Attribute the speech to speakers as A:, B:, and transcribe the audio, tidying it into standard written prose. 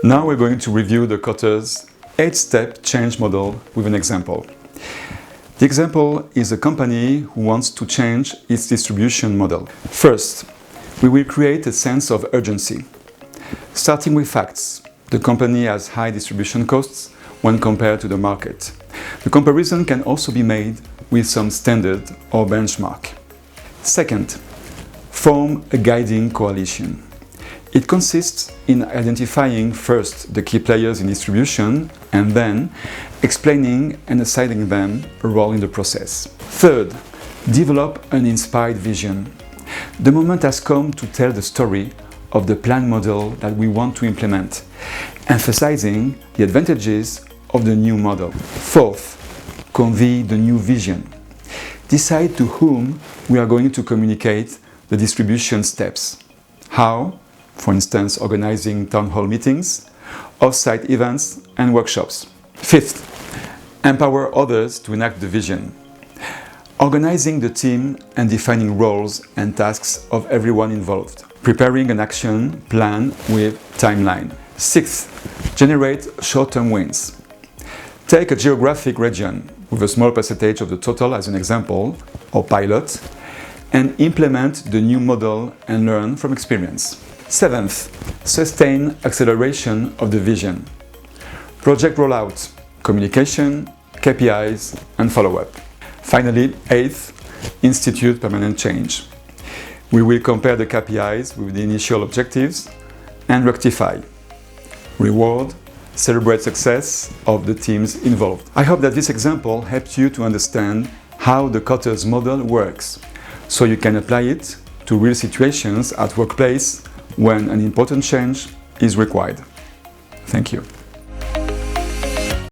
A: Now we're going to review the Kotter's 8-step change model with an example. The example is a company who wants to change its distribution model. First, we will create a sense of urgency. Starting with facts, the company has high distribution costs when compared to the market. The comparison can also be made with some standard or benchmark. Second, form a guiding coalition. It consists in identifying first the key players in distribution and then explaining and assigning them a role in the process. Third, develop an inspired vision. The moment has come to tell the story of the plan model that we want to implement, emphasizing the advantages of the new model. Fourth, convey the new vision. Decide to whom we are going to communicate the distribution steps. How? For instance, organizing town hall meetings, off-site events and workshops. Fifth, empower others to enact the vision. Organizing the team and defining roles and tasks of everyone involved. Preparing an action plan with timeline. Sixth, generate short-term wins. Take a geographic region with a small percentage of the total as an example, or pilot, and implement the new model and learn from experience. Seventh, sustain acceleration of the vision. Project rollout, communication, KPIs, and follow-up. Finally, eighth, institute permanent change. We will compare the KPIs with the initial objectives and rectify. Reward, celebrate success of the teams involved. I hope that this example helped you to understand how the Kotter's model works, so you can apply it to real situations at workplace when an important change is required. Thank you.